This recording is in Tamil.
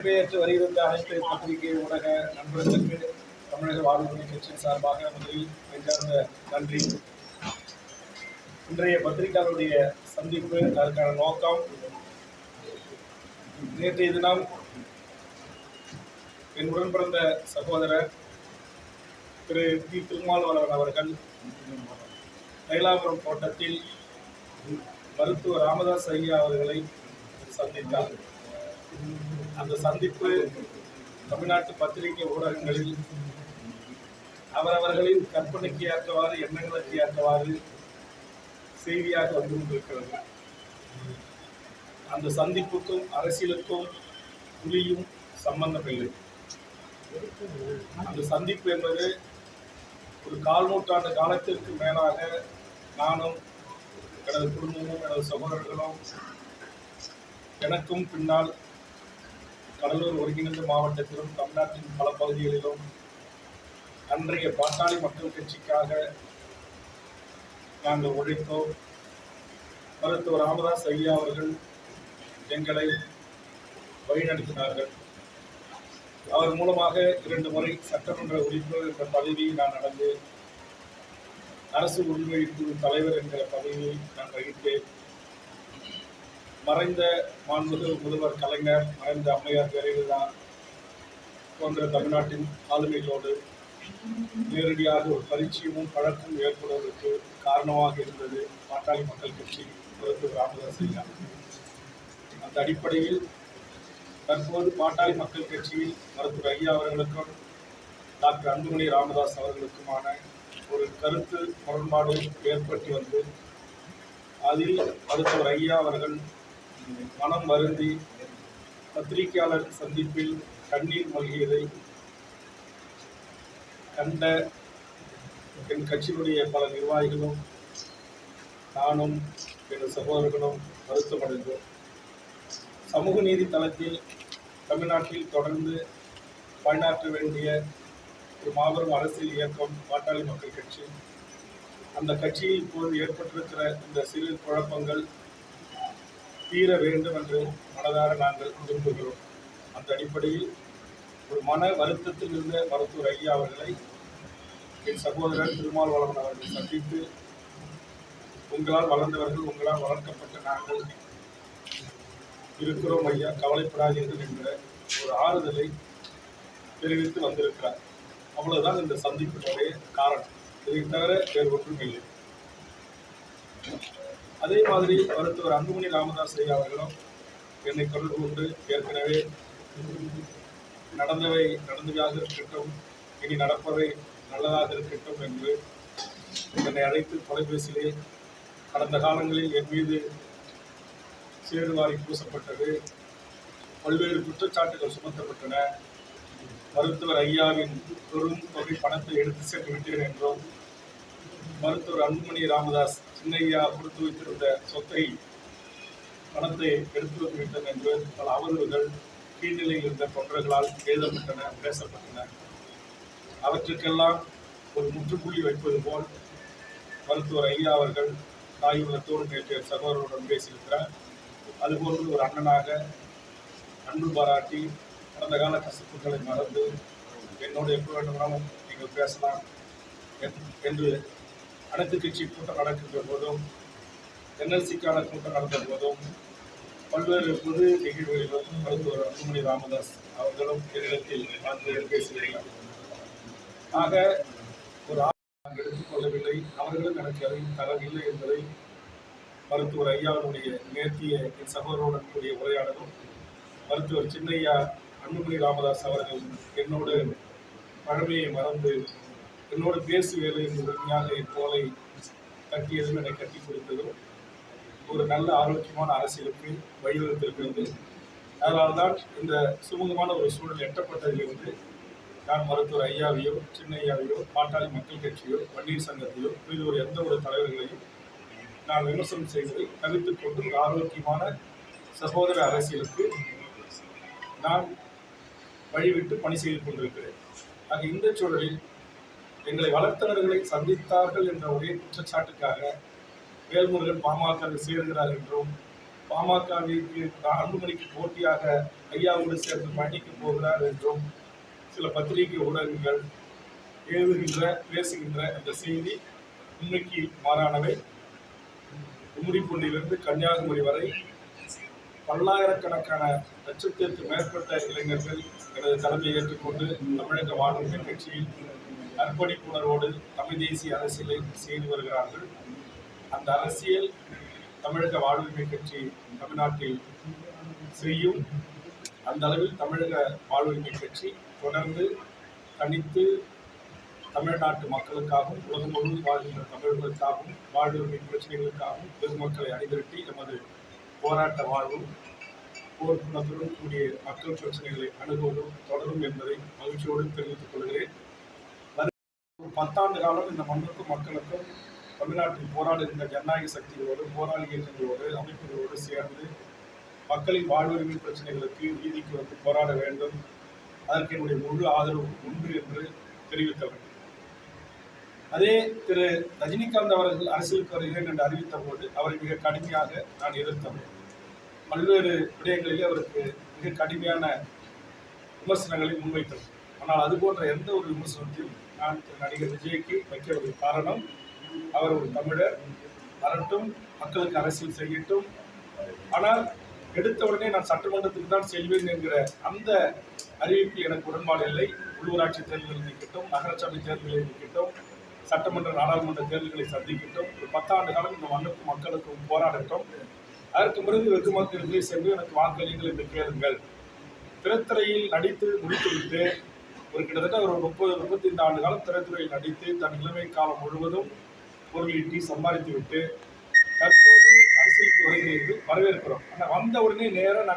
பெயர்த்து வருகின்ற அனைத்து பத்திரிகை ஊடக நண்பர்களுக்கு தமிழக வாழ்வுரிமை கட்சியின் சார்பாக முதலில் நெஞ்சார்ந்த நன்றி. இன்றைய பத்திரிகையாளருடைய சந்திப்பு அதற்கான நோக்கம், நேற்றைய தினம் என் உடன் பிறந்த சகோதரர் திரு பி. திருமாவளவன் அவர்கள் தைலாபுரம் தோட்டத்தில் மருத்துவர் ராமதாஸ் ஐயா அவர்களை சந்தித்தார். அந்த சந்திப்பு தமிழ்நாட்டு பத்திரிகை ஊடகங்களில் அவரவர்களின் கற்பனைக்கு ஏற்றவாறு, எண்ணங்களுக்கு ஏற்றவாறு செய்தியாக வந்து கொண்டிருக்கிறது. அந்த சந்திப்புக்கும் அரசியலுக்கும் புலியும் சம்பந்தமில்லை. அந்த சந்திப்பு என்பது ஒரு 4 நூற்றாண்டு காலத்திற்கு மேலாக நானும் எனது குடும்பமும் எனது சகோதரர்களும் எனக்கும் பின்னால் கடலூர் ஒருங்கிணைந்த மாவட்டத்திலும் தமிழ்நாட்டின் பல பகுதிகளிலும் அன்றைய பாட்டாளி மக்கள் கட்சிக்காக நாங்கள் உழைத்தோம். மருத்துவர் ராமதாஸ் ஐயா அவர்கள் எங்களை வழிநடத்தினார்கள். அவர் மூலமாக 2 முறை சட்டமன்ற உறுப்பினர் என்ற பதவியை நான் நடந்து, அரசு உரிமை குழு தலைவர் என்கிற பதவியை நான் வகித்தேன். மறைந்த மாண்புமிகு முதல்வர் கலைஞர், மறைந்த அம்மையார் ஜெயலலிதா போன்ற தமிழ்நாட்டின் ஆளுமைகளோடு நேரடியாக ஒரு பரிச்சயமும் பழக்கம் ஏற்படுவதற்கு காரணமாக இருந்தது பாட்டாளி மக்கள் கட்சி, மருத்துவர் ராமதாஸ் ஐயா. அந்த அடிப்படையில் தற்போது பாட்டாளி மக்கள் கட்சியில் மருத்துவர் ஐயா அவர்களுக்கும் டாக்டர் அன்புமணி ராமதாஸ் அவர்களுக்குமான ஒரு கருத்து முரண்பாடு ஏற்பட்டு வந்து, அதில் மருத்துவர் ஐயா அவர்கள் மனம் வருந்தி பத்திரிகையாளர் சந்திப்பில் கண்ணீர் மல்கியதை கண்ட என் கட்சியினுடைய பல நிர்வாகிகளும் நானும் எனது சகோதரர்களும் வருத்தமடைந்தோம். சமூக நீதி தளத்தில் தமிழ்நாட்டில் தொடர்ந்து பணியாற்ற வேண்டிய ஒரு மாபெரும் அரசியல் இயக்கம் பாட்டாளி மக்கள் கட்சி. அந்த கட்சியில் இப்போது ஏற்பட்டிருக்கிற இந்த சிறு குழப்பங்கள் தீர வேண்டும் என்று மனதார நாங்கள் விரும்புகிறோம். அந்த அடிப்படையில் ஒரு மன வருத்தத்தில் இருந்த மருத்துவர் ஐயா அவர்களை என் சகோதரர் திருமாவளவன் அவர்கள் சந்தித்து, உங்களால் வளர்ந்தவர்கள், உங்களால் வளர்க்கப்பட்ட நாங்கள் இருக்கிறோம் ஐயா, கவலைப்படாதீர்கள் என்ற ஒரு ஆறுதலை தெரிவித்து வந்திருக்கிறார். அவ்வளவுதான் இந்த சந்திப்பினுடைய காரணம். இதை தவிர வேறு ஒன்றும் இல்லை. அதே மாதிரி மருத்துவர் அன்புமணி ராமதாஸ் ஐயா அவர்களும் என்னை தொடர்பு கொண்டு ஏற்கனவே நடந்தவை நடந்ததாக இருக்கட்டும், இனி நடப்பவை நல்லதாக இருக்கட்டும் என்று என்னை அழைத்து தொலைபேசியிலே கடந்த காலங்களில் என் மீது சேறுவாரி பூசப்பட்டது, பல்வேறு குற்றச்சாட்டுகள் சுமத்தப்பட்டன, மருத்துவர் ஐயாவின் பெரும் தொகை பணத்தை எடுத்து சென்று விட்டேன் என்றும், மருத்துவர் அன்புமணி ராமதாஸ் சின்னையா கொடுத்து வைத்திருந்த சொத்தை, பணத்தை எடுத்து வந்துவிட்டது என்று பல அவதூறுகள் கீழ்நிலையில் இருந்த தொண்டர்களால் எழுதப்பட்டன, பேசப்பட்டன. அவற்றுக்கெல்லாம் ஒரு முற்றுப்புள்ளி வைப்பது போல் மருத்துவர் ஐயா அவர்கள் தாய் உள்ளத்தோடு நேற்றைய சகோதரருடன் பேசியிருக்கிறார். அதுபோன்று ஒரு அண்ணனாக அன்பு பாராட்டி கடந்த கால கசப்புகளை மறந்து என்னோடு எப்போ வேண்டுமானாலும் நீங்கள் பேசலாம் என்று அனைத்து கட்சி கூட்டம் நடக்கின்ற போதும், என்எல்சிக்கான கூட்டம் நடந்த போதும், பல்வேறு பொது நிகழ்வுகளிலும் மருத்துவர் அன்புமணி ராமதாஸ் அவர்களும் என்னிடத்தில் வந்து பேசுகிறார்கள். ஆக ஒரு நாங்கள் எடுத்துக்கொள்ளவில்லை, அவர்களும் எனக்கு அதையும் தரவில்லை என்பதை மருத்துவர் ஐயாவுடைய நேர்த்திய என் சகோதரருடன் கூடிய உரையாடலும், மருத்துவர் சின்னையா அன்புமணி ராமதாஸ் அவர்கள் என்னோடு பழமையை மறந்து என்னோடு பேசுவேலை என்று உண்மையாக என் தோலை கட்டியதும் என்னை கட்டி கொடுத்ததும் ஒரு நல்ல ஆரோக்கியமான அரசியலுக்கு வழிவகுத்திருக்கிறது. அதனால்தான் இந்த சுமூகமான ஒரு சூழல் எட்டப்பட்டதிலிருந்து நான் மருத்துவர் ஐயாவையோ, சின்னையாவையோ, பாட்டாளி மக்கள் கட்சியோ, வன்னியர் சங்கத்தையோ, இது ஒரு எந்த ஒரு தலைவர்களையும் நான் விமர்சனம் செய்வதை தவிர்த்துக் கொண்டு ஒரு ஆரோக்கியமான சகோதர அரசியலுக்கு நான் வழிவிட்டு பணி செய்து கொண்டிருக்கிறேன். ஆக இந்த சூழலில் எங்களை வளர்த்தவர்களை சந்தித்தார்கள் என்ற ஒரே குற்றச்சாட்டுக்காக வேல்முருகன் பாமக சேர்கிறார் என்றும், பாமகவிற்கு அன்புமணிக்கு போட்டியாக ஐயாவோடு சேர்ந்து பயணிக்க போகிறார் என்றும் சில பத்திரிகை ஊடகங்கள் எழுதுகின்ற பேசுகின்ற இந்த செய்தி உண்மைக்கு மாறானவை. கும்மிடிப்பூண்டியிலிருந்து கன்னியாகுமரி வரை பல்லாயிரக்கணக்கான லட்சத்திற்கு மேற்பட்ட இளைஞர்கள் எனது தலைமையை ஏற்றுக்கொண்டு தமிழக வாழ்வுரிமை கட்சியில் அர்ப்பணிப்புணர்வோடு தமிழ் தேசிய அரசியலை செய்து வருகிறார்கள். அந்த அரசியல் தமிழக வாழ்வுரிமை கட்சி தமிழ்நாட்டில் செய்யும். அந்த அளவில் தமிழக வாழ்வுரிமை கட்சி தொடர்ந்து தனித்து தமிழ்நாட்டு மக்களுக்காகவும் உலகம் முழுவதும் வாழ்கின்ற தமிழர்களுக்காகவும் வாழ்வுரிமை பிரச்சனைகளுக்காகவும் பொதுமக்களை அணிதிரட்டி எமது போராட்ட வாழ்வும் போர்க்குணத்துடன் கூடிய மக்கள் பிரச்சனைகளை அணுகுவதும் தொடரும் என்பதை மகிழ்ச்சியோடு தெரிவித்துக் கொள்கிறேன். 10 ஆண்டு காலம் இந்த மண்ணுக்கும் மக்களுக்கும் தமிழ்நாட்டில் போராடுகின்ற ஜனநாயக சக்திகளோடு போராளி இயக்கங்களோடு அமைப்புகளோடு சேர்ந்து மக்களின் வாழ்வுரிமை பிரச்சனைகளுக்கு நீதிக்கு வந்து போராட வேண்டும், அதற்கு என்னுடைய முழு ஆதரவு உண்டு என்று தெரிவித்தவர். அதே திரு ரஜினிகாந்த் அவர்கள் அரசியலுக்கு வருகிறேன் என்று அறிவித்த போது அவரை மிக கடுமையாக நான் எதிர்த்தவர். பல்வேறு விடயங்களிலே அவருக்கு மிக கடுமையான விமர்சனங்களை முன்வைத்தவர். ஆனால் அது போன்ற எந்த ஒரு விமர்சனத்தையும் நான் நடிகர் விஜய்க்கு வைக்கவில்லை. காரணம், அவர் ஒரு தமிழர், வரட்டும், மக்களுக்கு அரசியல் செய்யட்டும். ஆனால் எடுத்த உடனே நான் சட்டமன்றத்துக்கு தான் செல்வேன் என்கிற அந்த அறிவிப்பில் எனக்கு உடன்பாடு இல்லை. உள்ளூராட்சி தேர்தல்கள் நிற்கட்டும், நகரசபை தேர்தல்களை நிற்கட்டும், சட்டமன்ற நாடாளுமன்ற தேர்தல்களை சந்திக்கட்டும், ஒரு 10 ஆண்டு காலம் இந்த மண்ணுக்கும் மக்களுக்கும் போராடட்டும். அதற்கு பிறகு வெகு மக்களிடையே சென்று எனக்கு வாக்களியுங்கள் என்று கேளுங்கள். திரைத்துறையில் நடித்து முடித்துவிட்டு ஒரு கிட்டத்தட்ட ஒரு 30-35 ஆண்டு காலம் திரைத்துறையில் நடித்து தன் இளமை காலம் முழுவதும் பொருள் ஈட்டி சம்பாதித்து விட்டு தற்போது அரசியலுக்கு வருகிறது வரவேற்கிறோம். ஆனால் வந்த உடனே நேரம்